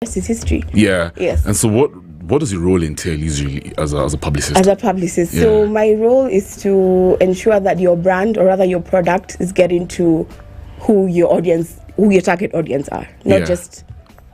rest is history. Yeah. Yes. And so what does your role entail usually as a publicist? As a publicist. Yeah. So my role is to ensure that your brand, or rather your product, is getting to who your target audience are. Not just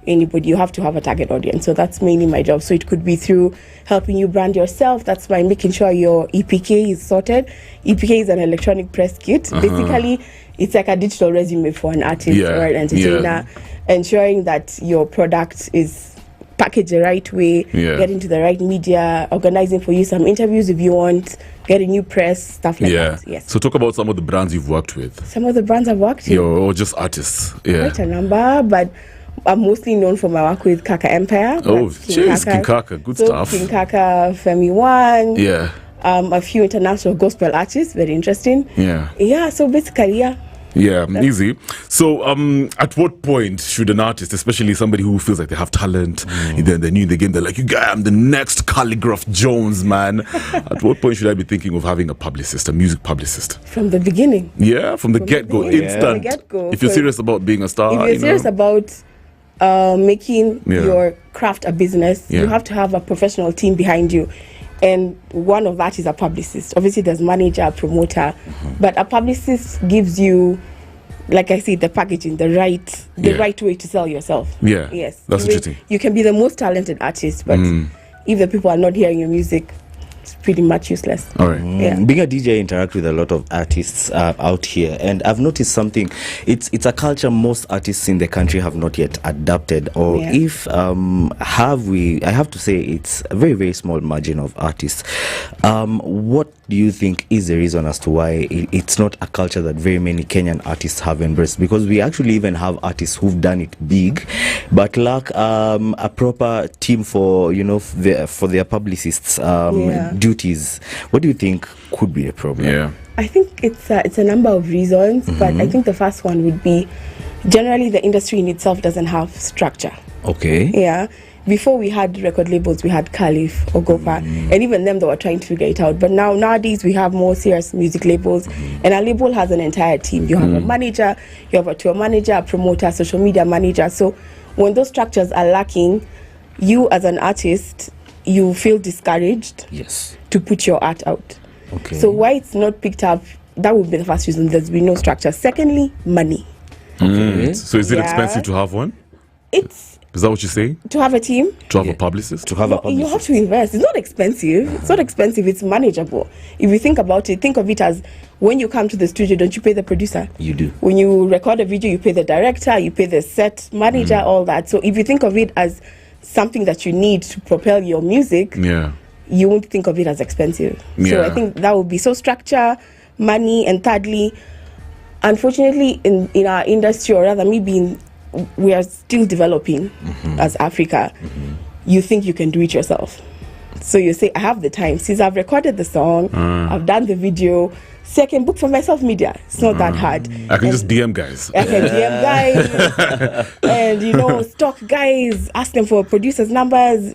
anybody. You have to have a target audience. So that's mainly my job. So it could be through helping you brand yourself. That's by making sure your EPK is sorted. EPK is an electronic press kit. Basically, it's like a digital resume for an artist or an entertainer. Ensuring that your product is packaged the right way, getting to the right media, organizing for you some interviews if you want, getting new press, stuff like that. Yes. So talk about some of the brands you've worked with. Some of the brands I've worked with. Or just artists. Yeah. Quite a number, but I'm mostly known for my work with Kaka Empire. Oh, cheers, King Kaka. Good stuff. King Kaka, Femi One. Yeah. A few international gospel artists, very interesting. Yeah. Yeah, so basically, Yeah, easy. So, at what point should an artist, especially somebody who feels like they have talent, they're new in the game, they're like, you guy, I'm the next Calligraph Jones, man. At what point should I be thinking of having a publicist, a music publicist? From the beginning. Yeah, from the get-go, instant. From the get-go. If you're serious about being a star, if you're serious about making your craft a business, you have to have a professional team behind you. And one of that is a publicist. Obviously, there's manager, promoter, but a publicist gives you, like I said, the packaging, the right way to sell yourself. Yeah. Yes. That's interesting. You can be the most talented artist, but if the people are not hearing your music, it's pretty much useless. All right. Being a DJ, I interact with a lot of artists out here, and I've noticed something. It's a culture most artists in the country have not yet adapted, or if have we? I have to say it's a very, very small margin of artists. What do you think is the reason as to why it's not a culture that very many Kenyan artists have embraced? Because we actually even have artists who've done it big, but lack a proper team for for their publicists duties. What do you think could be a problem? Yeah, I think it's a number of reasons, but I think the first one would be generally the industry in itself doesn't have structure. Okay. Yeah. Before we had record labels, we had Caliph, Ogopa, and even them, they were trying to figure it out. But nowadays, we have more serious music labels, and a label has an entire team. You have a manager, you have a tour manager, a promoter, social media manager. So when those structures are lacking, you as an artist, you feel discouraged to put your art out. Okay. So why it's not picked up, that would be the first reason. There's been no structure. Secondly, money. Okay. So is it expensive to have one? Is that what you're saying? To have a team? To have a publicist? To have a publicist. You have to invest. It's not expensive. It's not expensive. It's manageable. If you think about it, think of it as when you come to the studio, don't you pay the producer? You do. When you record a video, you pay the director, you pay the set manager, all that. So if you think of it as something that you need to propel your music, you won't think of it as expensive. So I think that would be structure, money, and thirdly, unfortunately, in our industry, or rather maybe we are still developing as Africa. You think you can do it yourself. So you say, I have the time. Since I've recorded the song, I've done the video, so I can book for myself media. It's not that hard. I can just DM guys. I can DM guys and, stalk guys, ask them for producers' numbers,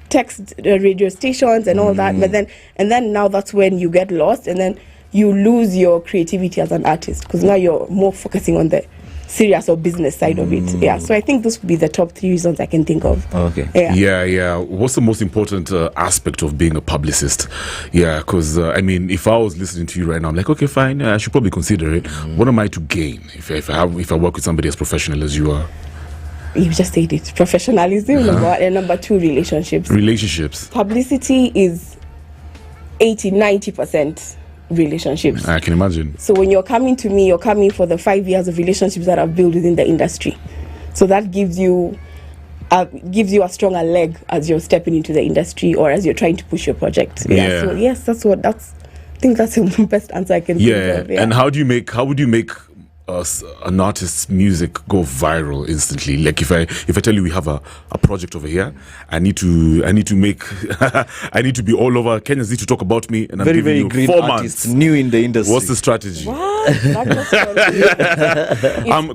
text radio stations and all that. But then now that's when you get lost, and then you lose your creativity as an artist, because now you're more focusing on the serious or business side of it. So I think this would be the top 3 reasons I can think of. Okay. What's the most important aspect of being a publicist? Because if I was listening to you right now, I'm like, okay, fine, I should probably consider it. What am I to gain if I work with somebody as professional as you are? You just said it. Professionalism, number 1, and number 2, relationships. Publicity is 80-90% relationships. I can imagine. So when you're coming to me, you're coming for the 5 years of relationships that I've built within the industry. So that gives you a stronger leg as you're stepping into the industry or as you're trying to push your project. So yes, I think that's the best answer I can think of. And how would you make an artist's music go viral instantly? Like if I tell you we have a project over here, I need to make I need to be all over. Kenyans need to talk about me, and I'm very, giving very you 4 months. New in the industry. What's the strategy? What?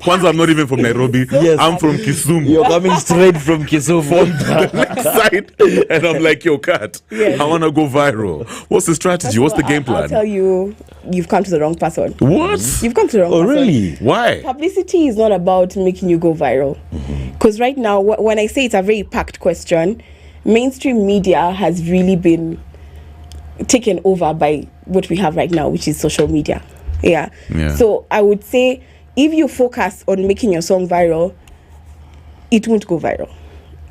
Kwanzaa, I'm not even from Nairobi. I'm from Kisumu. You're coming straight from Kisumu. From the next side, and I'm like, yo, cat, I want to go viral. What's the strategy? What's the game plan? I'll tell you, you've come to the wrong person. What? You've come to the wrong person. Oh, really? Why? Publicity is not about making you go viral. Because right now, when I say it's a very packed question, mainstream media has really been taken over by what we have right now, which is social media. Yeah. So I would say if you focus on making your song viral, it won't go viral.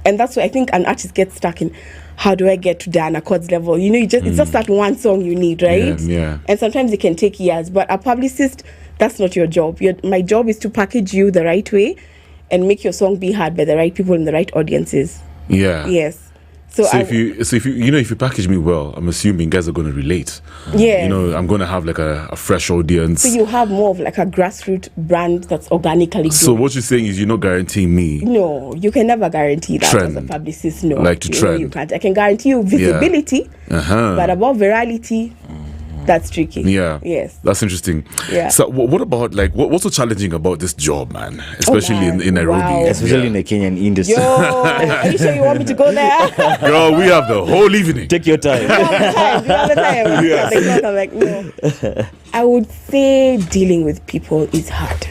And that's why I think an artist gets stuck in, how do I get to Diana Cord's level? You know, it's just that one song you need, right? Yeah. And sometimes it can take years. But a publicist, that's not your job. My job is to package you the right way and make your song be heard by the right people in the right audiences. Yeah. Yes. So if you package me well, I'm assuming guys are going to relate. Yeah. You know, I'm going to have like a fresh audience. So you have more of like a grassroots brand that's organically growing. So what you're saying is you're not guaranteeing me. No, you can never guarantee that trend. As a publicist. No, Like to trend. You can't. I can guarantee you visibility, but about virality, that's tricky. Yeah. Yes. That's interesting. Yeah. So what about like what's so challenging about this job, man? Especially in Nairobi. Wow. Especially in the Kenyan industry. Yo, are you sure you want me to go there? Girl, we have the whole evening. Take your time. You have the time. Yes. I'm like, no. I would say dealing with people is hard.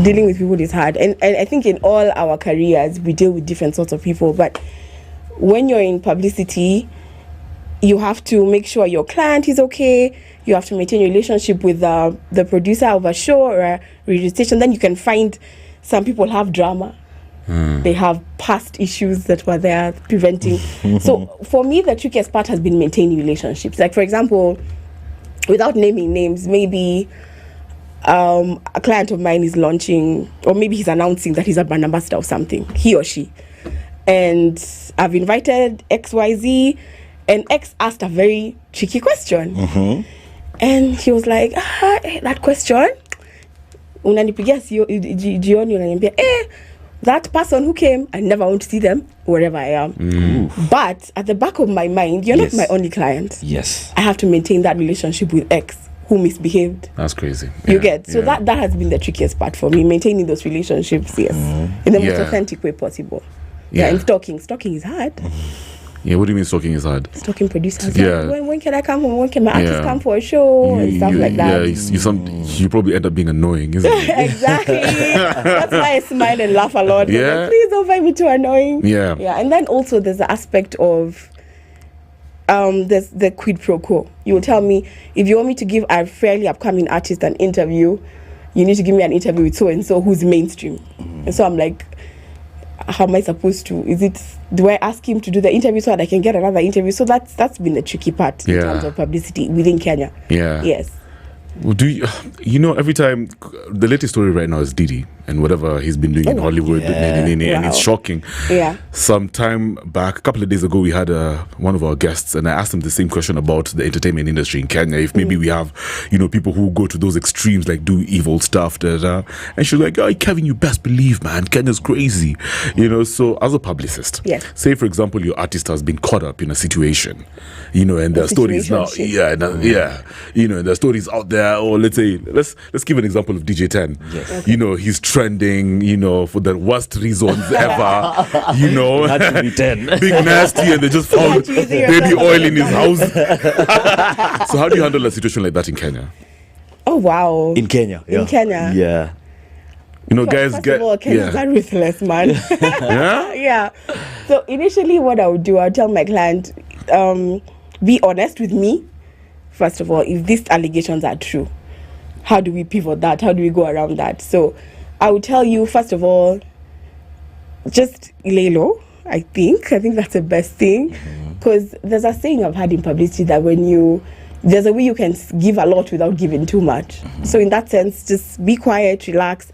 Dealing with people is hard. And I think in all our careers, we deal with different sorts of people. But when you're in publicity, you have to make sure your client is okay. You have to maintain a relationship with the producer of a show or a radio station. Then you can find some people have drama. They have past issues that were there preventing. So for me, the trickiest part has been maintaining relationships. Like, for example, without naming names, maybe a client of mine is launching, or maybe he's announcing that he's a brand ambassador of something, he or she. And I've invited XYZ, and X asked a very tricky question. And he was like, that question, unanipigia jioni unaniambia, that person who came, I never want to see them wherever I am. But at the back of my mind, you're not my only client. Yes. I have to maintain that relationship with X who misbehaved. That's crazy. You get? So that has been the trickiest part for me, maintaining those relationships, yes, in the most authentic way possible. Yeah, and stalking is hard. Yeah, what do you mean stalking is hard? Stalking producers. Yeah. Like, when can I come home? When can my artist come for a show and stuff like that? Yeah, you probably end up being annoying, isn't it? Exactly. That's why I smile and laugh a lot. Yeah. Like, please don't find me too annoying. Yeah. Yeah, and then also there's the aspect of there's the quid pro quo. You will tell me, if you want me to give a fairly upcoming artist an interview, you need to give me an interview with so and so who's mainstream. And so I'm like, how am I supposed to? Do I ask him to do the interview so that I can get another interview? So that's been the tricky part in terms of publicity within Kenya. Yeah. Yes. Well, do you know, every time, the latest story right now is Diddy and whatever he's been doing in Hollywood, and it's shocking. Yeah. Some time back, a couple of days ago, we had one of our guests, and I asked him the same question about the entertainment industry in Kenya. If maybe we have, people who go to those extremes, like do evil stuff, and she was like, "Oh, Kevin, you best believe, man, Kenya's crazy." So as a publicist, yes. Say for example, your artist has been caught up in a situation, and there are stories now, and there are stories out there. Or let's say, let's give an example of DJ 10. Yes. Okay. He's trending, for the worst reasons ever. Had to be 10. Big nasty, and they just found baby oil in his house. So how do you handle a situation like that in Kenya? Oh wow! In Kenya. In Kenya. Yeah. Guys first of all, Kenyans are ruthless, man. Yeah. So initially, what I would do, I'd tell my client, be honest with me. First of all, if these allegations are true, how do we pivot that? How do we go around that? So I would tell you, first of all, just lay low. I think that's the best thing, because there's a saying I've had in publicity that there's a way you can give a lot without giving too much. So in that sense, just be quiet, relax.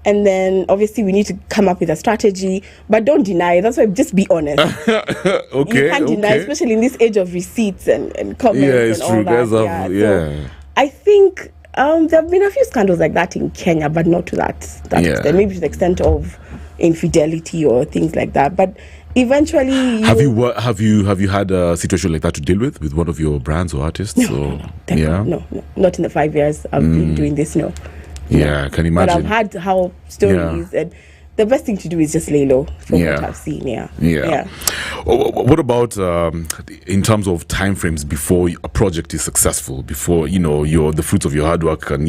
And then obviously we need to come up with a strategy, but don't deny. That's why just be honest. Okay. You can't deny, especially in this age of receipts and comments. Yeah, it's and true. all that. So I think there have been a few scandals like that in Kenya, but not to that extent. Maybe to the extent of infidelity or things like that. But eventually, have you had a situation like that to deal with one of your brands or artists? No, not in the 5 years I've been doing this. No. Yeah, I can imagine. But I've had stories, and the best thing to do is just lay low from what I've seen. What about in terms of timeframes before a project is successful, before the fruits of your hard work can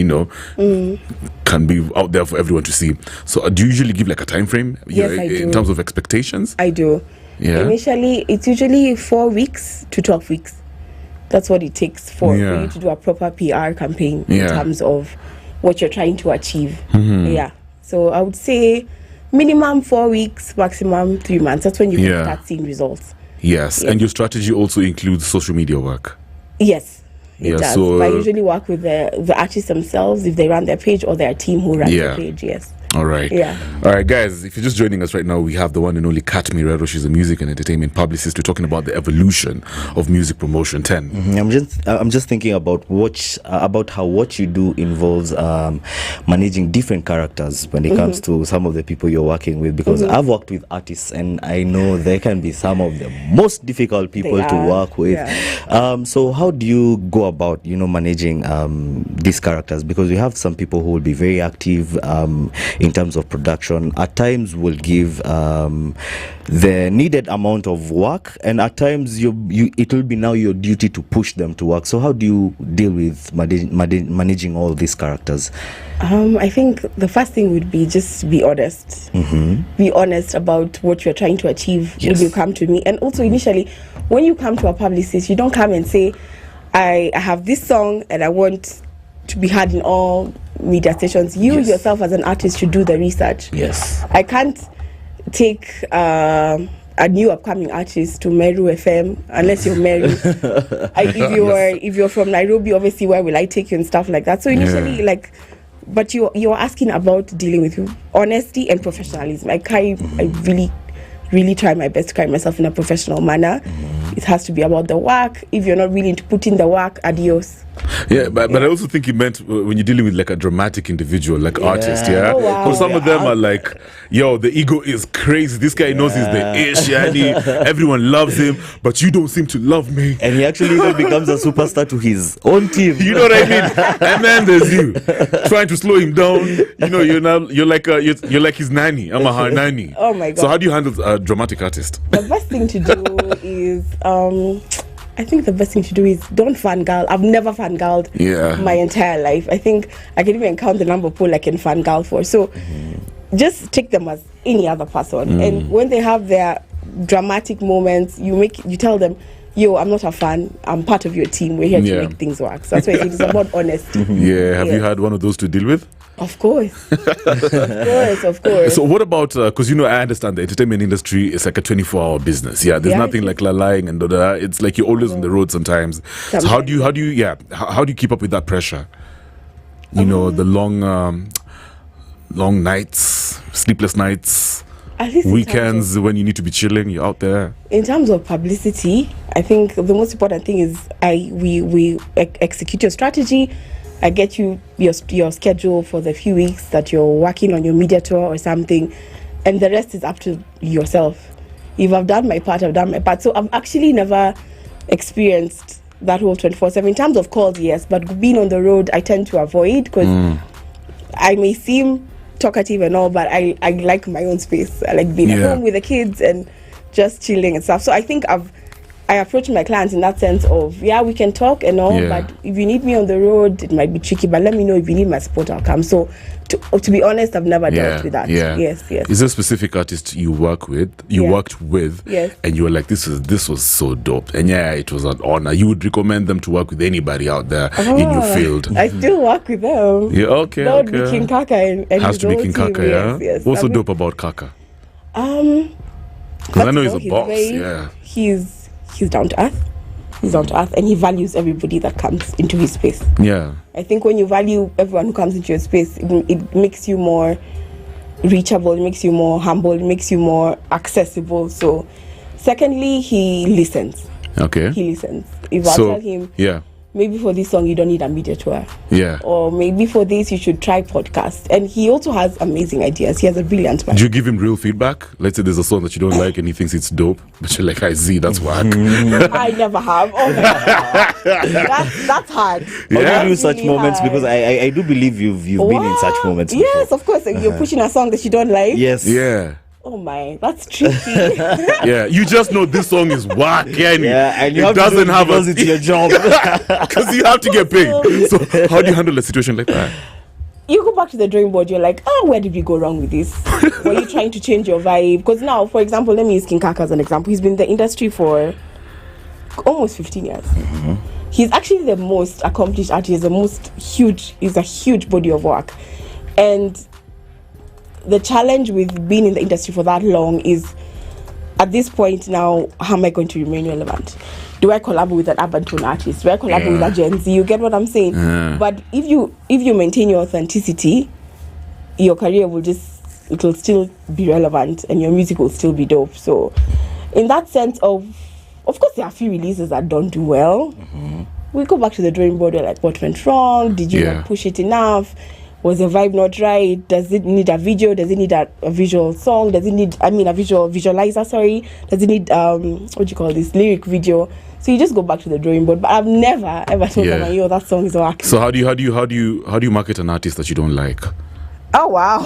be out there for everyone to see? So do you usually give like a time frame? Yes, I do. In terms of expectations? I do. Initially, it's usually 4 weeks to 12 weeks. That's what it takes for you to do a proper PR campaign in terms of what you're trying to achieve. So I would say minimum 4 weeks, maximum 3 months. That's when you can start seeing results. Yes. And your strategy also includes social media work. Yes, it does. So, I usually work with the artists themselves, if they run their page, or their team who runs their page. Yes. All right. All right, guys, if you're just joining us right now, we have the one and only Kat Mirero. She's a music and entertainment publicist. We're talking about the evolution of music promotion. 10. I'm just thinking about how what you do involves managing different characters when it comes to some of the people you're working with, because I've worked with artists and I know they can be some of the most difficult people to work with. So how do you go about managing these characters? Because you have some people who will be very active in terms of production, at times will give the needed amount of work, and at times it will be now your duty to push them to work. So how do you deal with managing all these characters? I think the first thing would be just be honest. Be honest about what you're trying to achieve when you come to me. And also initially, when you come to a publicist, you don't come and say, I have this song and I want to be heard in all media stations. You yourself as an artist should do the research. I can't take a new upcoming artist to Mirero FM unless you're married. If you're from Nairobi, obviously where will I take you and stuff like that. So initially but you're asking about dealing with honesty and professionalism. I really try my best to carry myself in a professional manner. It has to be about the work. If you're not willing to put in the work, adios. But I also think he meant when you're dealing with like a dramatic individual, like artist, because some of them are like, the ego is crazy. This guy knows he's the ish, everyone loves him, but you don't seem to love me. And he actually even becomes a superstar to his own team. You know what I mean? And then there's you trying to slow him down. You're like his nanny. I'm her nanny. Oh my God. So how do you handle a dramatic artist? The best thing to do is I think the best thing to do is don't fangirl. I've never fangirled my entire life. I think I can even count the number of people I can fangirl for. So just take them as any other person. And when they have their dramatic moments, you tell them, I'm not a fan. I'm part of your team. We're here to make things work. So that's why it's about honesty. Have you had one of those to deal with? Of course. of course. So what about, because I understand the entertainment industry is like a 24-hour business. There's nothing like lying and it's like you're always on the road sometimes. So how do you keep up with that pressure? The long nights, sleepless nights, weekends when you need to be chilling, you're out there. In terms of publicity, I think the most important thing is we execute your strategy. I get you your schedule for the few weeks that you're working on your media tour or something, and the rest is up to yourself. If I've done my part, I've done my part. So I've actually never experienced that whole 24/7. In terms of calls, yes, but being on the road, I tend to avoid, because I may seem talkative and all, but I like my own space. I like being at home with the kids and just chilling and stuff. So I think I approach my clients in that sense of, we can talk and all, but if you need me on the road, it might be tricky, but let me know if you need my support, I'll come. So to be honest, I've never dealt with that. Yes. Is there a specific artist you worked with, and you were like, this was so dope, and it was an honor? You would recommend them to work with anybody out there in your field? I still work with them. That would be King Kaka and has to be King Kaka, Yes. What's so dope about Kaka? Because I know he's a boss. He's down to earth, and he values everybody that comes into his space. I think when you value everyone who comes into your space, it makes you more reachable, it makes you more humble, it makes you more accessible. So secondly, he listens. He listens. If I tell him, maybe for this song you don't need a media tour. Yeah. Or maybe for this you should try podcast. And he also has amazing ideas. He has a brilliant mind. Do you give him real feedback? Let's say there's a song that you don't like and he thinks it's dope, but you're like, I see, that's whack. I never have. Oh my God. That's hard. How do you do such moments? Because I do believe you've been in such moments before. Yes, of course. You're pushing a song that you don't like. Yes. Yeah. Oh my, that's tricky. Yeah, you just know this song is whack, and and you it have doesn't to have because it's your job. because you have to get paid. So how do you handle a situation like that? You go back to the drawing board. You're like, oh, where did we go wrong with this? Were you trying to change your vibe? Because now, for example, let me use King Kaka as an example. He's been in the industry for almost 15 years. He's actually the most accomplished artist. He's a huge body of work, and the challenge with being in the industry for that long is, at this point now, how am I going to remain relevant? Do I collaborate with an urban tone artist? Do I collaborate with a Gen Z? You get what I'm saying? But if you maintain your authenticity, your career it'll still be relevant and your music will still be dope. So in that sense of course there are a few releases that don't do well. We go back to the drawing board. We're like, what went wrong? Did you not push it enough? Was the vibe not right? Does it need a video? Does it need a visual song? Does it need, a visualizer, sorry? Does it need, lyric video? So you just go back to the drawing board. But I've never, ever told them, yo, that song is whack. So how do you market an artist that you don't like? Oh, wow.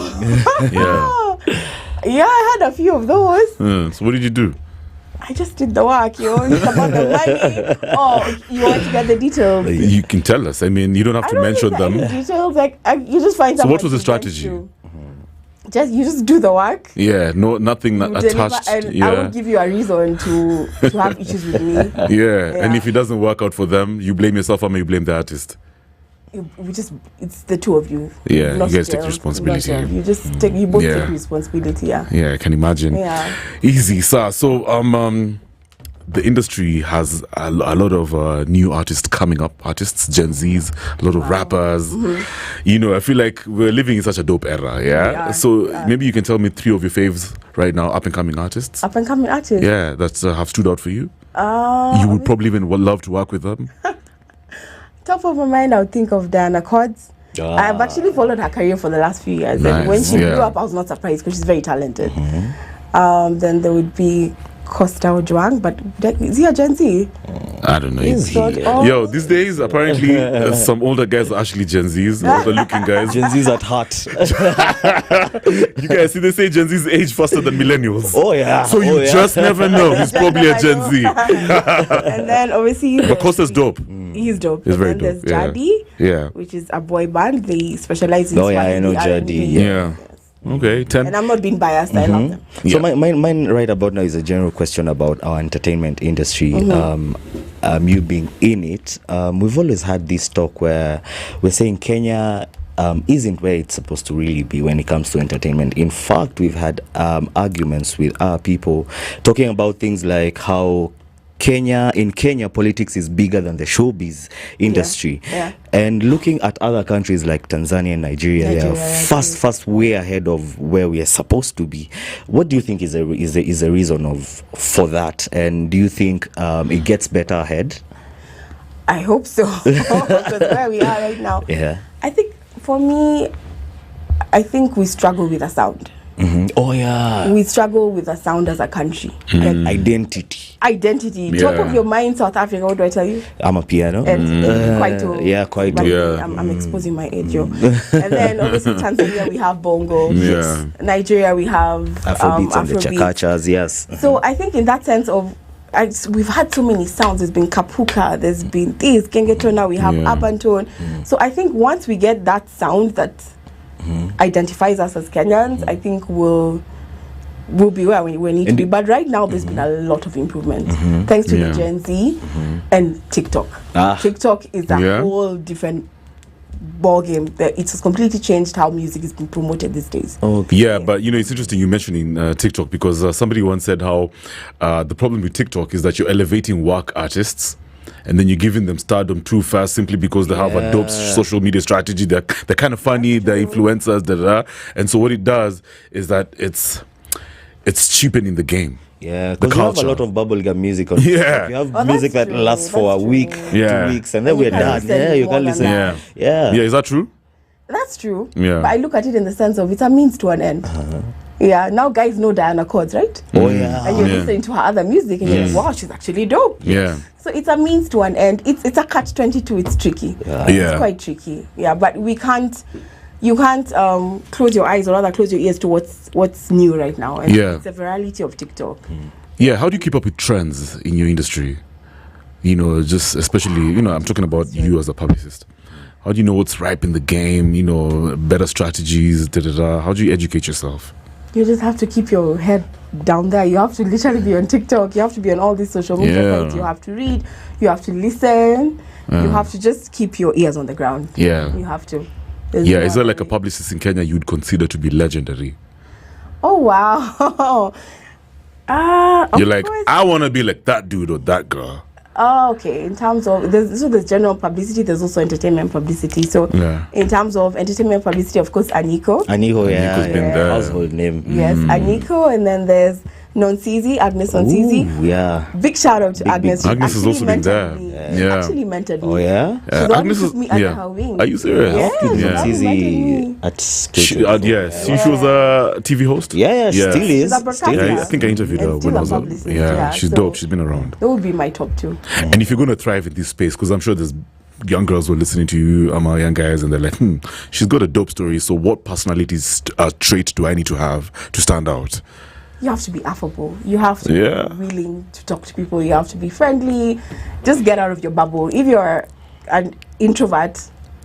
Yeah, I had a few of those. So what did you do? I just did the work, It's about the money. Oh, you want to get the details? You can tell us. I mean, you don't have to mention them. Details, you just find. So what was the strategy? You just do the work. Yeah, nothing attached. And I will give you a reason to have issues with me. Yeah, and if it doesn't work out for them, you blame yourself or you blame the artist. It's the two of you. Yeah, you guys take responsibility. You just take responsibility. Yeah, I can imagine. Yeah, easy, sir. So the industry has a lot of new artists coming up, Gen Zs, a lot of rappers. I feel like we're living in such a dope era. So maybe you can tell me 3 of your faves right now, up and coming artists. That have stood out for you. You would probably even love to work with them. Top of my mind, I would think of Diana Cods. I've actually followed her career for the last few years. Nice. And when she grew up, I was not surprised because she's very talented. Then there would be Costa Ojuang, but is he a Gen Z? I don't know. Yo, these days, apparently, some older guys are actually Gen Zs, older looking guys. Gen Zs at heart. You guys see, they say Gen Zs age faster than millennials. Oh, yeah. So you just never know. He's probably a Gen Z. And then, obviously... But Costa's dope. He's dope. He's very dope. There's Jadi, which is a boy band. They specialize in... I know Jadi. Yeah. Okay, 10. And I'm not being biased. I love them. So mine right about now is a general question about our entertainment industry. You being in it, we've always had this talk where we're saying Kenya isn't where it's supposed to really be when it comes to entertainment. In fact, we've had arguments with our people talking about things like how in Kenya, politics is bigger than the showbiz industry. And looking at other countries like Tanzania and Nigeria, they are fast way ahead of where we are supposed to be. What do you think is a reason for that? And do you think it gets better ahead? I hope so. Because where we are right now. I think, for me, we struggle with the sound. We struggle with the sound as a country. Identity. Top of your mind, South Africa, what do I tell you? I'm a piano. And quite old. Quite old. I'm exposing my age, And then obviously Tanzania, we have bongo. Nigeria, we have Afrobeats and the chakachas, yes. So I think in that sense of, we've had so many sounds. There's been kapuka, there's been this, gengeton, now we have urban tone. So I think once we get that sound that identifies us as Kenyans, I think we'll be where we need to be. But right now, there's been a lot of improvement thanks to the Gen Z and TikTok. TikTok is a whole different ball game. It's completely changed how music is being promoted these days. But it's interesting you mentioning TikTok, because somebody once said how the problem with TikTok is that you're elevating work artists and then you're giving them stardom too fast simply because they have a dope social media strategy. They're kind of funny, they're influencers, and so what it does is that it's cheapening the game. Yeah, the because you have a culture. lot of bubblegum music on Yeah. You have Oh, music that's that true. lasts for a That's week, true. Yeah. 2 weeks, and then And you we're can done. listen Yeah, you more can than listen. that. Yeah. Yeah. Is that true? That's true. Yeah. But I look at it in the sense of it's a means to an end. Yeah, now guys know Diana Chords, right? Oh, yeah. And you're Yeah. listening to her other music and you're like, wow, she's actually dope. Yeah. So it's a means to an end. It's a catch-22. It's tricky. Yeah. It's quite tricky. Yeah, but you can't close your eyes or rather close your ears to what's new right now. And Yeah. it's a virality of TikTok. Yeah, how do you keep up with trends in your industry? You know, just especially, you know, I'm talking about you as a publicist. How do you know what's ripe in the game? You know, better strategies, How do you educate yourself? You just have to keep your head down there. You have to literally be on TikTok. You have to be on all these social media Yeah. sites. You have to read. You have to listen. You have to just keep your ears on the ground. Yeah. You have to. There's Yeah, no is there other like a way. publicist in Kenya you'd consider to be legendary? Oh, wow. Of You're like, course. I want to be like that dude or that girl. Oh, okay. In terms of there's general publicity, there's also entertainment publicity. So Yeah. in terms of entertainment publicity, of course, Aniko. Aniho, yeah. Aniko's been there. Household name. Yes, Aniko, and then there's Nonsizi, Agnes Nonsizi. Ooh, yeah. Big shout out to Agnes. She Agnes has actually also been mentored there. me. Yeah. She actually mentored me. Oh, yeah? She's the one who Agnes took is- me under yeah. her wing. Are you serious? Yeah, Dude, she's the Yeah. one who mentored Nonsizi me. at Yes, she was a TV host. Yeah, she still is. She's a Still broadcaster. Yeah, I think I interviewed her And when still I a was publicist, Yeah, she's so dope. She's been around. That would be my top two. And if you're going to thrive in this space, because I'm sure there's young girls who are listening to you, young guys, and they're like, she's got a dope story. So what personalities, trait do I need to have to stand out? You have to be affable. You have to Yeah. be willing to talk to people. You have to be friendly. Just get out of your bubble. If you're an introvert,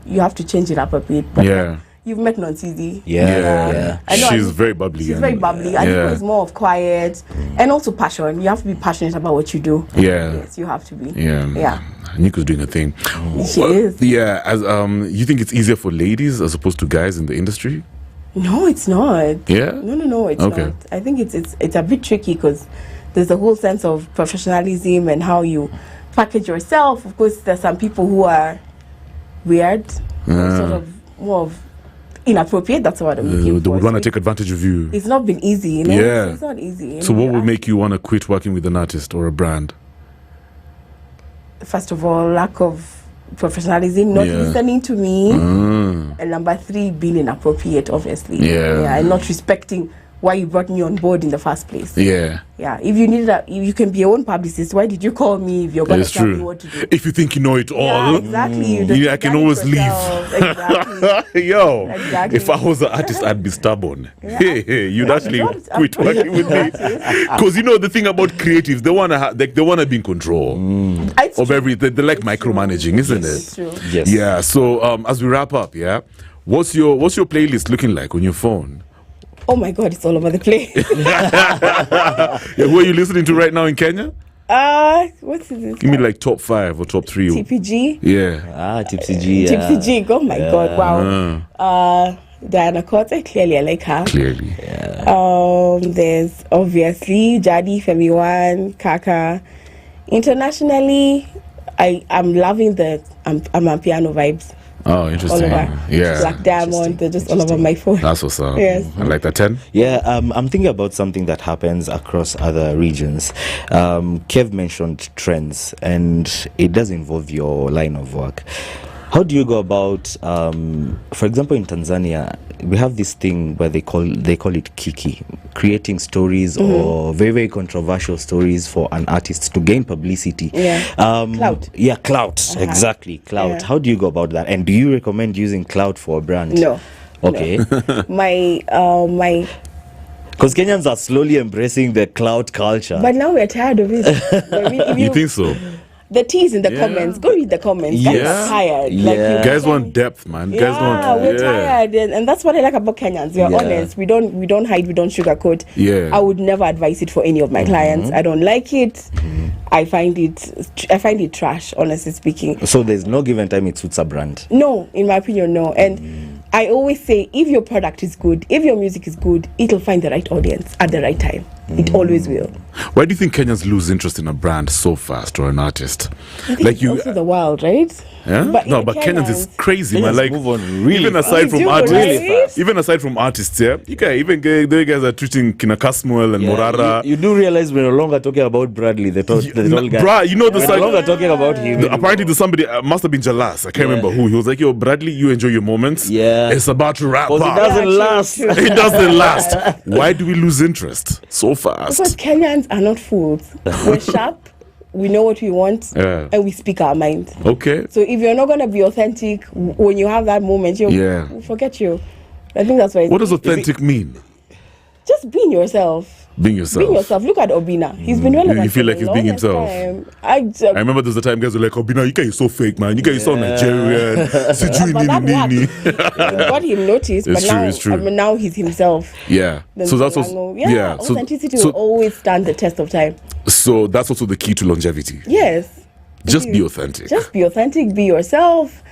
you have to change it up a bit. But Yeah. you've met Nonsizi. Yeah. I know, She's Aniko- very bubbly. She's and- very bubbly. Aniko is more of quiet and also passion. You have to be passionate about what you do. Yeah. Yes, you have to be. Yeah. Yeah. Niko's doing a thing. She is. Yeah. As you think it's easier for ladies as opposed to guys in the industry? No, it's not. Yeah? No, it's Okay. not. I think it's a bit tricky because there's a whole sense of professionalism and how you package yourself. Of course, there's some people who are weird, or sort of more of inappropriate. That's what I'm looking They for. would want to So take advantage of you. it's not been easy, you know? Yeah. It's not easy. So what would make you want to quit working with an artist or a brand? First of all, lack of professionalism, not Yeah. listening to me, and number 3, being inappropriate, obviously. Yeah. And not respecting why you brought me on board in the first place. Yeah. Yeah, if you can be your own publicist, why did you call me if you're going to It's tell me true. what to do? If you think you know it all, Yeah, exactly. You I can done it always yourself. leave. Exactly. Yo, Exactly. if I was an artist, I'd be stubborn. Yeah. Hey, you'd actually Don't- quit working with me. Because you know the thing about creatives, they wanna they wanna be in control It's of true. everything. They like micromanaging, isn't It's it? true. Yes. Yeah. So as we wrap up, yeah, what's your playlist looking like on your phone? Oh my God, it's all over the place. Yeah, who are you listening to right now in Kenya? What's this? Give me like top 5 or top 3. TPG? Yeah. Tipsy G. Yeah. Gypsy Jig. Oh my God, wow. Diana Chords, clearly I like her. Clearly. There's obviously Jadi, Femi One, Kaka. Internationally, I'm loving the piano vibes. Oh, All interesting. over. Yeah. Black Diamond, they're just all over my phone. That's what's up. Yes. I like that 10. Yeah, I'm thinking about something that happens across other regions. Kev mentioned trends, and it does involve your line of work. How do you go about, for example, in Tanzania, we have this thing where they call it kiki, creating stories or very, very controversial stories for an artist to gain publicity. Yeah. Clout. Yeah, clout. Exactly, clout. Yeah. How do you go about that? And do you recommend using clout for a brand? No. Okay. My Because Kenyans are slowly embracing the clout culture. but now we're tired of it. I mean, if You think so? the teas in the Yeah. comments, go read the comments. Guys Yeah. are tired. Yeah. Guys want depth, man. Guys Yeah, want. we're tired, and that's what I like about Kenyans. We're Yeah. honest. We don't hide. We don't sugarcoat. Yeah. I would never advise it for any of my clients. I don't like it. I find it trash, honestly speaking. So there's no given time it suits a brand. No, in my opinion, no. And I always say, if your product is good, if your music is good, it'll find the right audience at the right time. It always will. Why do you think Kenyans lose interest in a brand so fast or an artist? I think it's also the world, right? Yeah? But Kenyans is crazy, man. Kenyans Like, move on really even aside from artists, right? even aside from artists, yeah, you guys are treating Kina Kasmuel and Morara. You do realize we're no longer talking about Bradley, the tall guy. Bruh, you know the We're side. no longer talking about him. Apparently, there's somebody must have been Jalas. I can't remember who. He was like, "Yo, Bradley, you enjoy your moments. Yeah. It's about to wrap Because up. it doesn't true, last. true. It doesn't last. Why do we lose interest so fast? Because Kenyans are not fools. We're sharp. We know what we want, Yeah. and we speak our mind. Okay. So if you're not going to be authentic when you have that moment, we'll forget you. I think that's why. What does authentic mean? Just being yourself. Being yourself. Being yourself. Look at Obina. He's been relevant. You feel for like the he's being longest himself. time. I remember there's a time guys were like, "Obina, you guys so fake, man. You guys so Nigerian." But that worked. Got him noticed, It's but true, now, it's true. Now he's himself. Yeah. Then So that's Lango. what's authenticity will always stand the test of time. So that's also the key to longevity. Yes. Just be authentic. Just be authentic. Be yourself.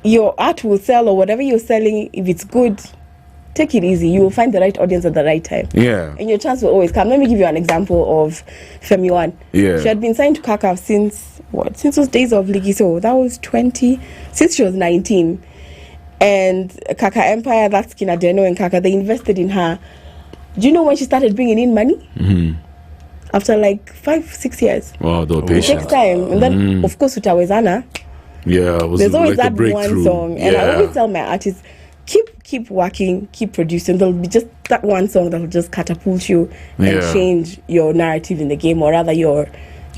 Your art will sell, or whatever you're selling. If it's good, take it easy. You will find the right audience at the right time. Yeah. And your chance will always come. Let me give you an example of Femi One. Yeah. She had been signed to Kaka since those days of Ligi. So that was since she was 19. And Kaka Empire, that's Kinadeno and Kaka, they invested in her. Do you know when she started bringing in money? Mm-hmm. After like 5-6 years. Wow, they were It patient. takes time. And then, of course, Utawezana. Yeah, it was There's always like the that one breakthrough. song. And I always tell my artists, keep working, keep producing. There'll be just that one song that will just catapult you and change your narrative in the game, or rather your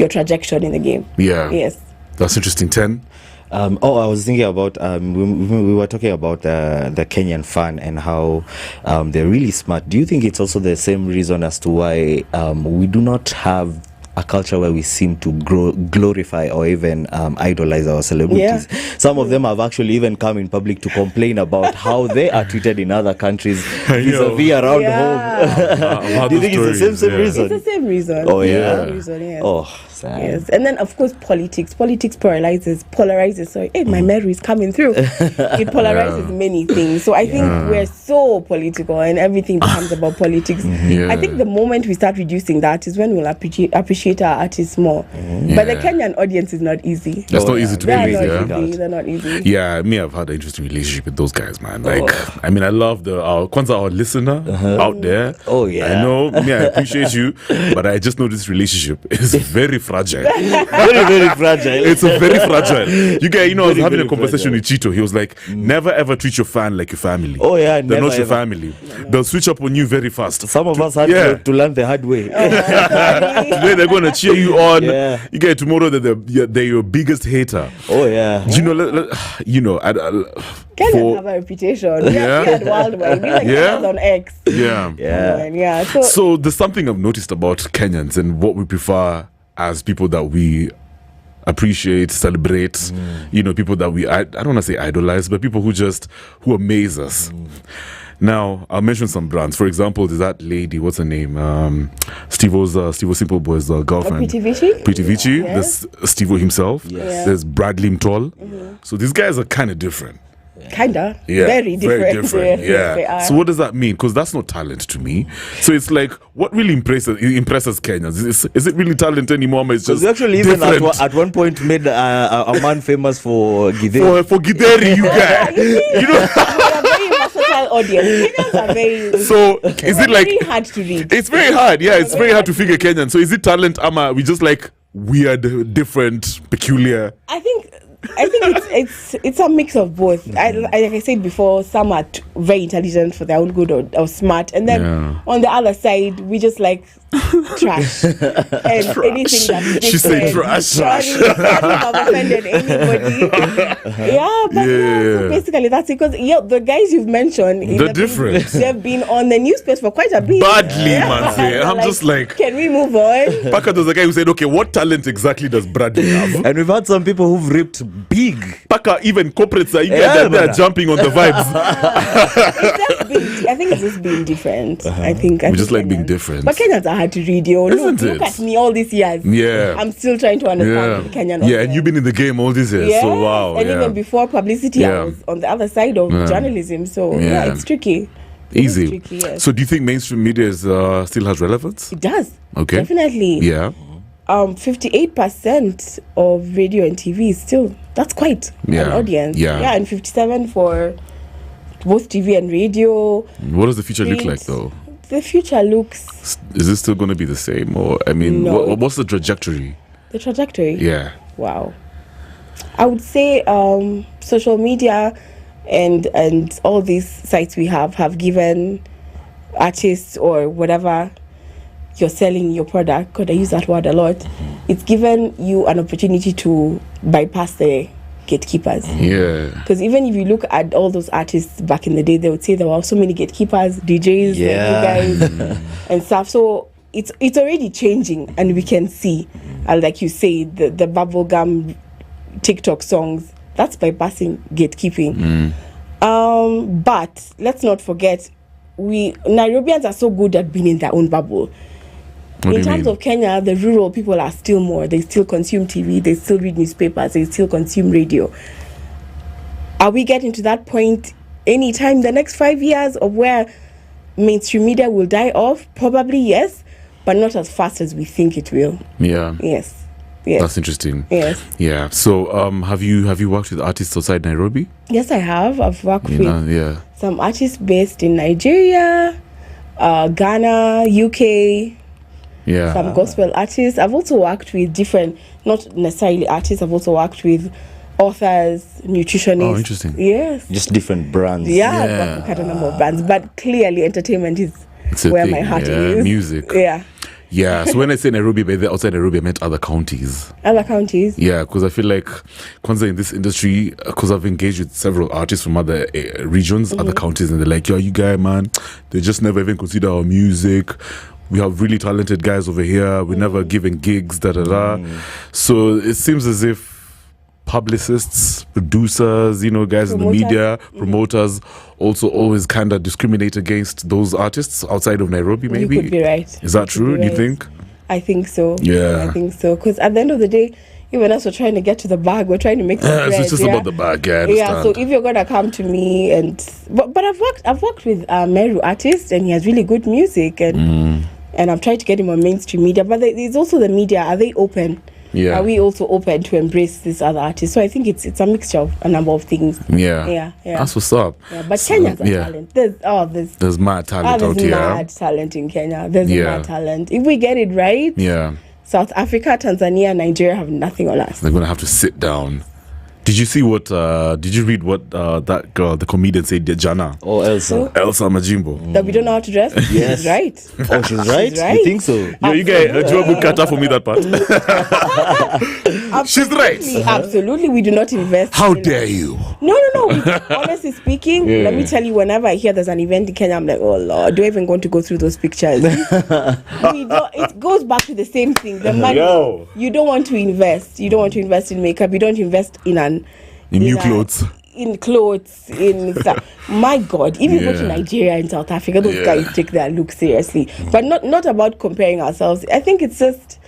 trajectory in the game. Yeah. Yes. That's interesting. 10. I was thinking about we were talking about the Kenyan fan and how they're really smart. Do you think it's also the same reason as to why we do not have a culture where we seem to glorify or even idolize our celebrities? Yeah. Some of them have actually even come in public to complain about how they are treated in other countries vis-a-vis around home. Do you think it's the same reason? It's the same reason. Oh, yeah. Same reason, yes. Oh, sad. Yes. And then, of course, politics. Politics polarizes. So, hey, my Mary is coming through. It polarizes many things. So I think we're so political and everything becomes about politics. I think the moment we start reducing that is when we'll appreciate our artists more. But the Kenyan audience is not easy. That's not easy to They're believe, not easy. They're not easy. Yeah, me, I've had an interesting relationship with those guys, man. Like, I mean, I love our listener out there. Oh, yeah. I know, me, I appreciate you, but I just know this relationship is very fragile. Very, very fragile. It's a very fragile. You guys, I was having a very conversation with Chito. He was like, never ever treat your fan like your family. Oh, yeah, They're never not your ever. family. They'll switch up on you very fast. Some of us had to learn the hard way. Today they're going to cheer you on. Yeah. You get tomorrow that they're your biggest hater. Oh, yeah. Do you know, Kenyans have a reputation. We are worldwide. We like Kenyans on X. Yeah. Yeah. So there's something I've noticed about Kenyans and what we prefer as people that we appreciate, celebrate, people that I don't want to say idolize, but people who amaze us. Now, I'll mention some brands. For example, there's that lady, what's her name? Steve-O's Simple Boy's girlfriend. Pretty Vici. Yes. There's Steve-O himself. Yes. There's Bradley Mtol. So these guys are kind of different. Kinda. Yeah, Very different. Yes, They yeah. are. So what does that mean? Because that's not talent to me. So it's like, what really impresses Kenyans? Is it really talent anymore? It's just We actually even at one point made a man famous for Gideri. for Gideri, you guys. We are a very versatile audience. Kenyans are very. So is it like very hard to read? It's very hard. Yeah, it's very hard to figure Kenyan. So is it talent? We just like weird, different, peculiar. I think it's a mix of both. Like I said before, some are very intelligent for their own good or smart, and then on the other side, we just like trash and anything that's She said trash. Sorry if I've offended anybody. So basically that's it. Because the guys you've mentioned, They're different. They've been on the newspaper for quite a bit. Badly, man. And I'm just like, can we move on? Paka, there's a guy who said, okay, what talent exactly does Bradley have? And we've had some people who've ripped big. Paka, even corporates are jumping on the vibes. I think it's just being different. I think We just like being different. But Kenyans are hard to read, yo. Isn't Look it? at me all these years. Yeah. I'm still trying to understand the Kenyan. Yeah, and you've been in the game all these years. Yes, So wow. and even before publicity, I was on the other side of journalism. So yeah, it's tricky. Easy. Tricky, yes. So do you think mainstream media is, still has relevance? It does. Okay. Definitely. Yeah. 58% of radio and TV is still, that's quite an audience. Yeah. And 57 for both TV and radio. What does the future look like, though? The future looks... Is this still going to be the same? Or, I mean, No. what's the trajectory? The trajectory? Yeah. Wow. I would say social media and all these sites we have given artists or whatever you're selling your product, God, I use that word a lot, it's given you an opportunity to bypass the gatekeepers. Yeah. Because even if you look at all those artists back in the day, they would say there were so many gatekeepers, DJs, you guys, and stuff. So it's already changing, and we can see, like you say, the bubblegum TikTok songs, that's bypassing gatekeeping. But let's not forget, Nairobians are so good at being in their own bubble. In terms of Kenya, the rural people are still more. They still consume TV, they still read newspapers, they still consume radio. Are we getting to that point anytime in the next 5 years of where mainstream media will die off? Probably yes, but not as fast as we think it will. Yeah. Yes. That's interesting. Yes. Yeah. So, have you worked with artists outside Nairobi? Yes, I have. I've worked with some artists based in Nigeria, Ghana, UK. Yeah. Some gospel artists. I've also worked with different, not necessarily artists. I've also worked with authors, nutritionists. Oh, interesting. Yes. Just different brands. Yeah, I've worked with quite a number of brands, but clearly entertainment is where my heart is. Music. Yeah. Yeah, so when I say Nairobi, by the outside Nairobi, I meant other counties. Other counties? Yeah, because I feel like, Kwanzaa, in this industry, because I've engaged with several artists from other regions, other counties, and they're like, yo, you guy, man, they just never even consider our music. We have really talented guys over here. We never given gigs, da-da-da. So it seems as if publicists, producers, guys in the media, promoters, also always kind of discriminate against those artists outside of Nairobi, maybe? You could be right. Is that true, do you think? I think so. Yeah. I think so. Because at the end of the day, even us, we're trying to get to the bag. We're trying to make some bread. So it's just about the bag, Yeah, so if you're going to come to me but I've worked with a Mirero artist, and he has really good music, and I've tried to get him on mainstream media. But there's also the media. Are they open? Yeah. Are we also open to embrace this other artist? So I think it's a mixture of a number of things. Yeah. That's what's up. Yeah, but Kenya's a talent. There's mad talent out here. There's mad talent in Kenya. There's mad talent. If we get it right, South Africa, Tanzania, Nigeria have nothing on us. They're going to have to sit down. Did you read what that girl, the comedian, said, Jana? Oh, Elsa Majimbo. That we don't know how to dress? Yes. She's right. Oh, she's right? You think so? Yo, you guys, do you want to cut off for me that part? She's right. Absolutely, we do not invest. How dare you? No. Honestly speaking, let me tell you, whenever I hear there's an event in Kenya, I'm like, oh Lord, do I even want to go through those pictures? It goes back to the same thing. The money. You don't want to invest. You don't want to invest in makeup. You don't invest in new clothes. In clothes, my God, if you go to Nigeria and South Africa, those guys take their look seriously. But not about comparing ourselves. I think it's just,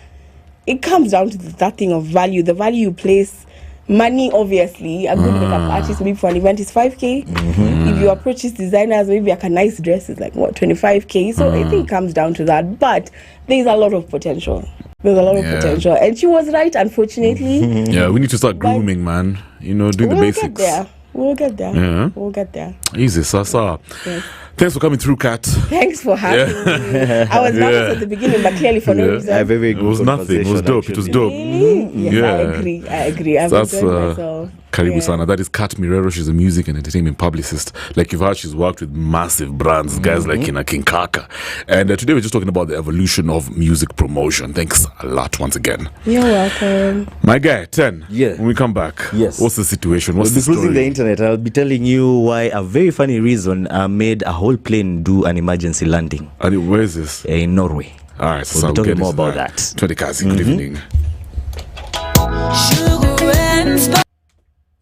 it comes down to that thing of value. The value you place, money, obviously. A good makeup artist, maybe for an event is 5K. If you approach these designers, maybe like a nice dress is like, 25K. So I think it comes down to that. But there's a lot of potential. There's a lot of potential. And she was right, unfortunately. Yeah, we need to start grooming, man. Doing the basics. We'll get there. Yeah. We'll get there. Easy, Sasa. Yes. Thanks for coming through, Kat. Thanks for having me. I was nervous at the beginning, but clearly for no reason. It was nothing. It was dope. It was dope. Yes, I agree. I've enjoyed myself. Karibu Sana. That is Kat Mirero. She's a music and entertainment publicist. Like you've heard, she's worked with massive brands, guys like King Kaka. And today we're just talking about the evolution of music promotion. Thanks a lot once again. You're welcome. My guy, 10. Yeah. When we come back, what's the situation? What's the story? Cruising the internet, I'll be telling you why a very funny reason made a whole plane do an emergency landing. And where is this? In Norway. All right, we'll be talking more about that. 20 Kazi, good evening.